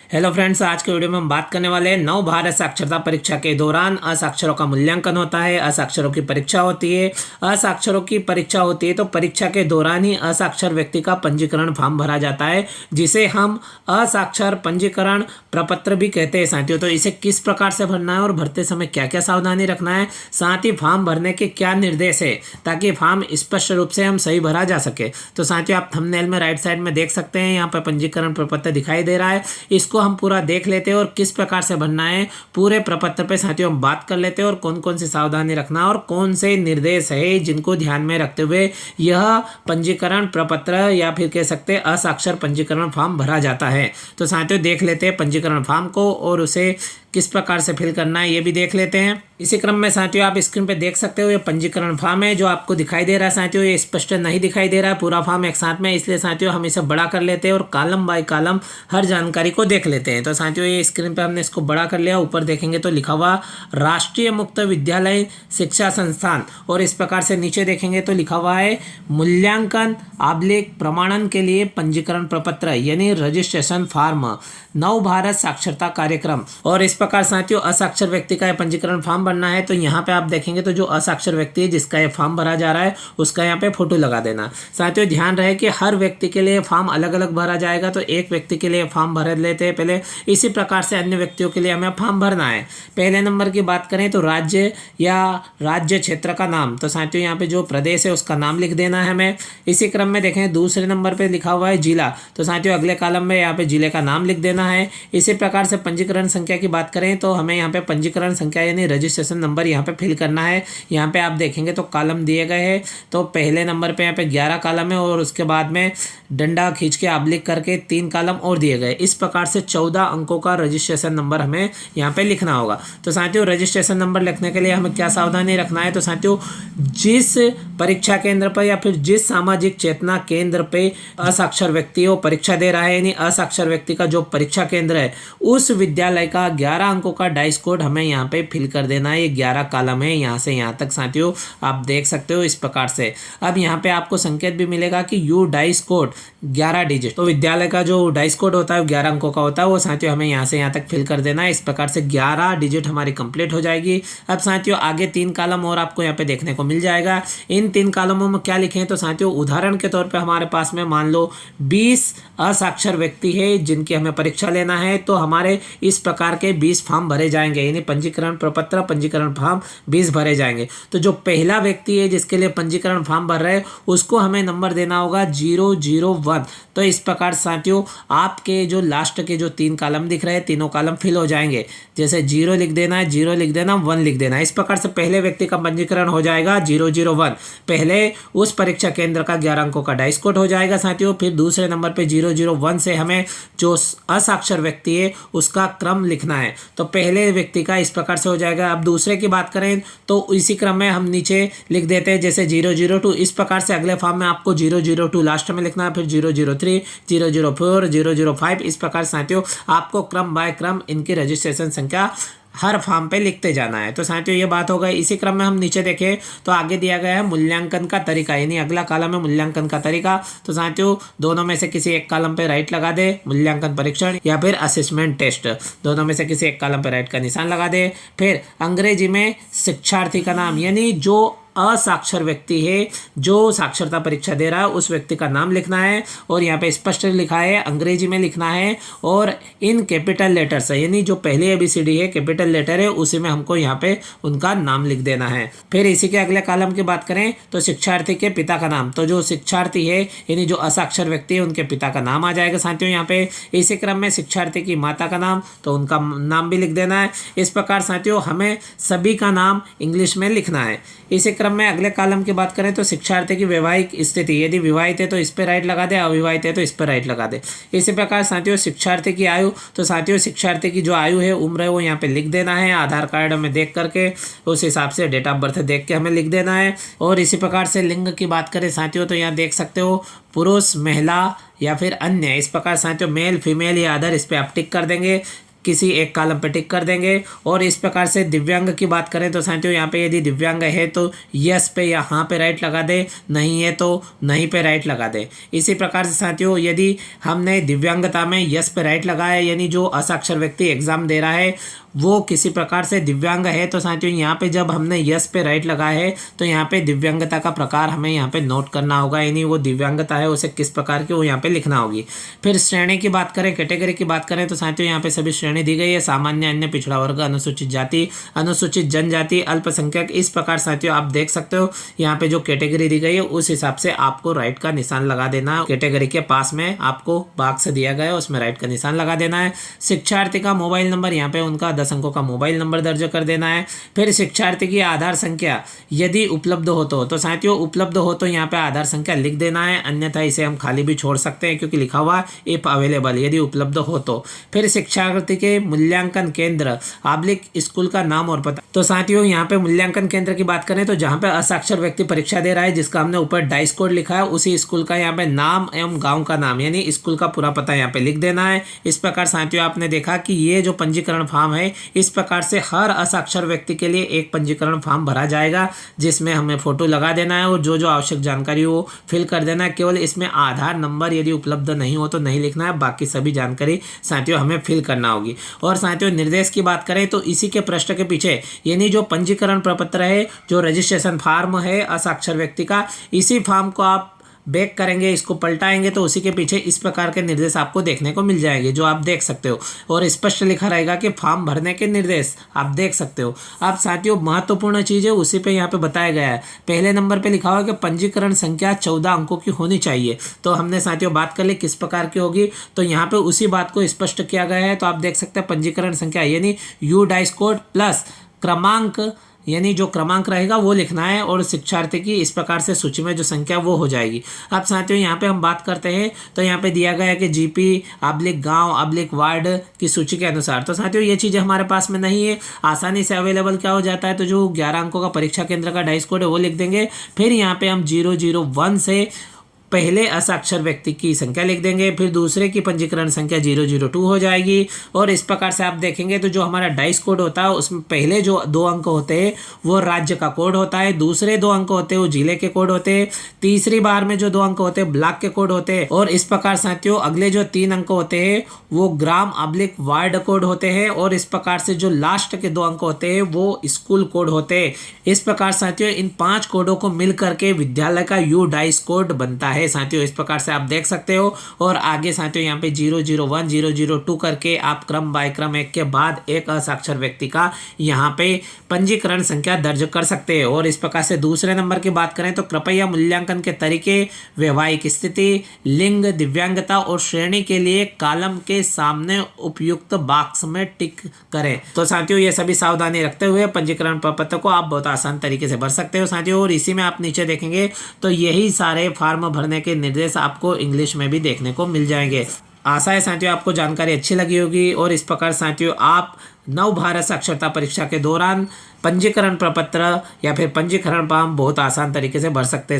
Hello friends, आज के video में हम बात करने वाले हैं नव भारत साक्षरता परीक्षा के दौरान असाक्षरों का मूल्यांकन होता है। असाक्षरों की परीक्षा होती है। असाक्षरों की परीक्षा होती है तो परीक्षा के दौरान ही असाक्षर व्यक्ति का पंजीकरण फॉर्म भरा जाता है, जिसे हम असाक्षर पंजीकरण प्रपत्र भी कहते हैं साथियों। तो इसे किस प्रकार से भरना है और भरते समय क्या क्या सावधानी रखना है, साथ ही फॉर्म भरने के क्या निर्देश है ताकि फॉर्म स्पष्ट रूप से हम सही भरा जा सके। तो साथियों, आप थंबनेल में राइट साइड में देख सकते हैं, यहाँ पर पंजीकरण प्रपत्र दिखाई दे रहा है। इसको हम पूरा देख लेते हैं और किस प्रकार से भरना है पूरे प्रपत्र पे साथियों हम बात कर लेते हैं और कौन कौन सी सावधानी रखना और कौन से निर्देश है जिनको ध्यान में रखते हुए यह पंजीकरण प्रपत्र या फिर कह सकते हैं असाक्षर पंजीकरण फॉर्म भरा जाता है। तो साथियों देख लेते हैं पंजीकरण फॉर्म को और उसे किस प्रकार से फिल करना है ये भी देख लेते हैं। इसी क्रम में साथियों आप स्क्रीन पे देख सकते हो ये पंजीकरण फॉर्म है जो आपको दिखाई दे रहा है साथियों। ये स्पष्ट नहीं दिखाई दे रहा है पूरा फॉर्म एक साथ में, इसलिए साथियों हम इसे बड़ा कर लेते हैं और कॉलम बाय कॉलम हर जानकारी को देख लेते हैं। तो साथियों ये स्क्रीन पे हमने इसको बड़ा कर लिया। ऊपर देखेंगे तो लिखा हुआ राष्ट्रीय मुक्त विद्यालय शिक्षा संस्थान और इस प्रकार से नीचे देखेंगे तो लिखा हुआ है मूल्यांकन प्रमाणन के लिए पंजीकरण प्रपत्र यानी रजिस्ट्रेशन फॉर्म नव भारत साक्षरता कार्यक्रम। और इस प्रकार साथियों असाक्षर व्यक्ति का पंजीकरण फॉर्म भरना है। तो यहाँ पे आप देखेंगे तो जो असाक्षर व्यक्ति है जिसका ये फॉर्म भरा जा रहा है उसका यहाँ पे फोटो लगा देना। साथियों ध्यान रहे कि हर व्यक्ति के लिए फॉर्म अलग अलग भरा जाएगा, तो एक व्यक्ति के लिए फॉर्म भर लेते हैं पहले, इसी प्रकार से अन्य व्यक्तियों के लिए हमें फॉर्म भरना है। पहले नंबर की बात करें तो राज्य या राज्य क्षेत्र का नाम, तो साथियों यहाँ पे जो प्रदेश है उसका नाम लिख देना है हमें। इसी क्रम में देखें दूसरे नंबर पर लिखा हुआ है जिला, तो साथियों अगले कॉलम में यहाँ पे जिले का नाम लिख देना है। इसी प्रकार से पंजीकरण संख्या की बात करें तो हमें यहाँ पे पंजीकरण संख्या यानी रजिस्ट्रेशन नंबर यहाँ पे फिल करना है। यहाँ पे आप देखेंगे तो कॉलम दिए गए हैं, तो पहले नंबर पे यहाँ पे 11 कॉलम है और उसके बाद में डंडा खींच के आबलिक करके 3 कॉलम और दिए गए। इस प्रकार से 14 अंकों का रजिस्ट्रेशन नंबर हमें यहाँ पे लिखना होगा। तो साथियों रजिस्ट्रेशन नंबर लिखने के लिए हमें क्या सावधानी रखना है, तो साथियों जिस परीक्षा केंद्र पर या फिर जिस सामाजिक चेतना केंद्र पे असाक्षर व्यक्ति वो परीक्षा दे रहा है यानी असाक्षर व्यक्ति का जो परीक्षा केंद्र है उस विद्यालय का 11 अंकों का डाइस कोड हमें यहाँ पे फिल कर देना है। ये 11 कॉलम है यहाँ से यहाँ तक साथियों आप देख सकते हो इस प्रकार से। अब यहाँ पे आपको संकेत भी मिलेगा कि यू डाइस कोड 11 डिजिट, तो विद्यालय का जो डाइस कोड होता है 11 अंकों का होता है, वो साथियों हमें यहाँ से यहाँ तक फिल कर देना है। इस प्रकार से 11 डिजिट हमारी कंप्लीट हो जाएगी। अब साथियों आगे 3 कॉलम और आपको यहाँ पे देखने को मिल जाएगा। इन 3 कॉलमों में क्या लिखे हैं, तो साथियों उदाहरण के तौर पर हमारे पास में मान लो 20 असाक्षर व्यक्ति है जिनकी हमें परीक्षा लेना है, तो हमारे इस प्रकार के 20 फॉर्म भरे जाएंगे यानी पंजीकरण प्रपत्र पंजीकरण फॉर्म 20 भरे जाएंगे। तो जो पहला व्यक्ति है जिसके लिए पंजीकरण फॉर्म भर रहे हैं उसको हमें नंबर देना होगा 001। तो इस प्रकार साथियों आपके जो लास्ट के जो 3 कॉलम दिख रहे हैं तीनों कॉलम फिल हो जाएंगे। जैसे 0 लिख देना है, 0 लिख देना, 1 लिख देना है। इस प्रकार से पहले व्यक्ति का पंजीकरण हो जाएगा 001। पहले उस परीक्षा केंद्र का 11 अंकों का डाइस कोड हो जाएगा साथियों। फिर दूसरे नंबर पे 001 से हमें जो असाक्षर व्यक्ति है उसका क्रम लिखना है, तो पहले व्यक्ति का इस प्रकार से हो जाएगा। अब दूसरे की बात करें तो इसी क्रम में हम नीचे लिख देते हैं जैसे 002। इस प्रकार से अगले फॉर्म में आपको 002 लास्ट में लिखना है, फिर 003, 004, 005। इस प्रकार साथियों आपको क्रम बाय क्रम इनकी रजिस्ट्रेशन संख्या हर फॉर्म पे लिखते जाना है। तो साथियों ये बात हो गई। इसी क्रम में हम नीचे देखें तो आगे दिया गया है मूल्यांकन का तरीका यानी अगला कॉलम है मूल्यांकन का तरीका। तो साथियों दोनों में से किसी एक कॉलम पे राइट लगा दे, मूल्यांकन परीक्षण या फिर असेसमेंट टेस्ट, दोनों में से किसी एक कॉलम पे राइट का निशान लगा दे। फिर अंग्रेजी में शिक्षार्थी का नाम यानी जो असाक्षर व्यक्ति है जो साक्षरता परीक्षा दे रहा है उस व्यक्ति का नाम लिखना है और यहाँ पे स्पष्ट लिखा है अंग्रेजी में लिखना है और इन कैपिटल लेटर्स है यानी जो पहले ABCD है कैपिटल लेटर है उसी में हमको यहाँ पे उनका नाम लिख देना है। फिर इसी के अगले कॉलम की बात करें तो शिक्षार्थी के पिता का नाम, तो जो शिक्षार्थी है यानी जो असाक्षर व्यक्ति है उनके पिता का नाम आ जाएगा साथियों यहाँ पे। इसी क्रम में शिक्षार्थी की माता का नाम, तो उनका नाम भी लिख देना है। इस प्रकार साथियों हमें सभी का नाम इंग्लिश में लिखना है। इसी क्रम में अगले कॉलम की बात करें तो शिक्षार्थी की वैवाहिक स्थिति, यदि विवाहित है तो इस पर राइट लगा दे, अविवाहित है तो इस पर राइट लगा दे। इसी प्रकार साथियों शिक्षार्थी की आयु, तो साथियों शिक्षार्थी की जो आयु है उम्र है वो यहाँ पे लिख देना है। आधार कार्ड में देख करके उस हिसाब से डेट ऑफ बर्थ देख के हमें लिख देना है। और इसी प्रकार से लिंग की बात करें साथियों तो यहाँ देख सकते हो पुरुष, महिला या फिर अन्य। इस प्रकार साथियों मेल फीमेल या अदर इस पर आप टिक कर देंगे। किसी एक कॉलम पे टिक कर देंगे। और इस प्रकार से दिव्यांग की बात करें तो साथियों यहाँ पे यदि दिव्यांग है तो यस पे या हाँ पे राइट लगा दे, नहीं है तो नहीं पे राइट लगा दे। इसी प्रकार से साथियों यदि हमने दिव्यांगता में यस पे राइट लगाया यानी जो असाक्षर व्यक्ति एग्जाम दे रहा है वो किसी प्रकार से दिव्यांग है तो साथियों यहाँ पे जब हमने यस पे राइट लगाया है तो यहाँ पे दिव्यांगता का प्रकार हमें यहाँ पे नोट करना होगा, यानी वो दिव्यांगता है उसे किस प्रकार की वो यहाँ पे लिखना होगी। फिर श्रेणी की बात करें, कैटेगरी की बात करें तो साथियों यहाँ पे सभी श्रेणी दी गई है, सामान्य, अन्य, पिछड़ा वर्ग, अनुसूचित जाति, अनुसूचित जनजाति, अल्पसंख्यक। इस प्रकार साथियों आप देख सकते हो यहाँ पे जो कैटेगरी दी गई है उस हिसाब से आपको राइट का निशान लगा देना है। कैटेगरी के पास में आपको बॉक्स दिया गया है उसमें राइट का निशान लगा देना है। शिक्षार्थी का मोबाइल नंबर, यहाँ पे उनका 10 अंकों का मोबाइल नंबर दर्ज कर देना है। फिर शिक्षार्थी की आधार संख्या यदि उपलब्ध हो तो साथियों उपलब्ध हो तो यहाँ पे आधार संख्या लिख देना है, अन्यथा इसे हम खाली भी छोड़ सकते हैं क्योंकि लिखा हुआ इफ अवेलेबल, यदि उपलब्ध हो तो। फिर शिक्षार्थी के मूल्यांकन केंद्र आब्लिक स्कूल का नाम और पता। तो साथियों यहाँ पे मूल्यांकन केंद्र की बात करें तो जहाँ पे असाक्षर व्यक्ति परीक्षा दे रहा है जिसका हमने ऊपर डाइस कोड लिखा है उसी स्कूल का यहाँ पे नाम एवं गाँव का नाम यानी स्कूल का पूरा पता यहाँ पे लिख देना है। इस प्रकार साथियों आपने देखा कि ये जो पंजीकरण फॉर्म है इस प्रकार से हर असाक्षर व्यक्ति के लिए एक पंजीकरण फॉर्म भरा जाएगा जिसमें हमें फोटो लगा देना है और जो आवश्यक जानकारी वो फिल कर देना है। केवल इसमें आधार नंबर यदि उपलब्ध नहीं हो तो नहीं लिखना है, बाकी सभी जानकारी साथियों हमें फिल करना होगी। और साथियों निर्देश की बात करें तो इसी के पृष्ठ के पीछे यानी जो पंजीकरण प्रपत्र है, जो रजिस्ट्रेशन फॉर्म है असाक्षर व्यक्ति का, इसी फॉर्म को आप बैक करेंगे, इसको पलटाएंगे तो उसी के पीछे इस प्रकार के निर्देश आपको देखने को मिल जाएंगे जो आप देख सकते हो और स्पष्ट लिखा रहेगा कि फॉर्म भरने के निर्देश आप देख सकते हो। अब साथियों महत्वपूर्ण चीज़ है उसी पे यहाँ पे बताया गया है। पहले नंबर पे लिखा हुआ है कि पंजीकरण संख्या 14 अंकों की होनी चाहिए। तो हमने साथियों बात कर ली किस प्रकार की होगी, तो यहाँ पे उसी बात को स्पष्ट किया गया है। तो आप देख सकते हैं पंजीकरण संख्या यानी यू डाइस कोड प्लस क्रमांक यानी जो क्रमांक रहेगा वो लिखना है और शिक्षार्थी की इस प्रकार से सूची में जो संख्या वो हो जाएगी। अब साथियों यहाँ पे हम बात करते हैं तो यहाँ पे दिया गया है कि जीपी आब्लिक गांव आब्लिक वार्ड की सूची के अनुसार। तो साथियों ये चीज़ें हमारे पास में नहीं है, आसानी से अवेलेबल क्या हो जाता है तो जो 11 अंकों का परीक्षा केंद्र का डाइस कोड है वो लिख देंगे। फिर यहाँ पे हम 001 से पहले असाक्षर व्यक्ति की संख्या लिख देंगे, फिर दूसरे की पंजीकरण संख्या 002 हो जाएगी। और इस प्रकार से आप देखेंगे तो जो हमारा डाइस कोड होता है उसमें पहले जो 2 अंक होते हैं वो राज्य का कोड होता है, दूसरे 2 अंक होते हैं वो जिले के कोड होते हैं, तीसरी बार में जो 2 अंक होते हैं ब्लॉक के कोड होते हैं और इस प्रकार साथियों अगले जो 3 अंक होते हैं वो ग्राम आब्लिक वार्ड कोड होते हैं और इस प्रकार से जो लास्ट के 2 अंक होते हैं वो स्कूल कोड होते हैं। इस प्रकार साथियों इन 5 कोडों को मिल करके विद्यालय का यू डाइस कोड बनता है साथियों। इस प्रकार से आप देख सकते हो और आगे साथियों यहाँ पे 001 002 करके आप क्रम बाय क्रम एक के बाद एक असाक्षर व्यक्ति का यहाँ पे पंजीकरण संख्या दर्ज कर सकते हैं। और इस प्रकार से दूसरे नंबर की बात करें तो कृपया मूल्यांकन के तरीके, वैवाहिक स्थिति, लिंग, दिव्यांगता और श्रेणी के लिए कॉलम के सामने उपयुक्त बॉक्स में टिक करें। तो साथियों ये सभी सावधानी रखते हुए पंजीकरण प्रपत्र को आप बहुत आसान तरीके से भर सकते हो साथियों। और इसी में आप नीचे देखेंगे तो यही सारे फॉर्म भरने के निर्देश आपको इंग्लिश में भी देखने को मिल जाएंगे। आशा है साथियों आपको जानकारी अच्छी लगी होगी और इस प्रकार साथियों आप नव भारत साक्षरता परीक्षा के दौरान पंजीकरण प्रपत्र या फिर पंजीकरण फॉर्म बहुत आसान तरीके से भर सकते हैं।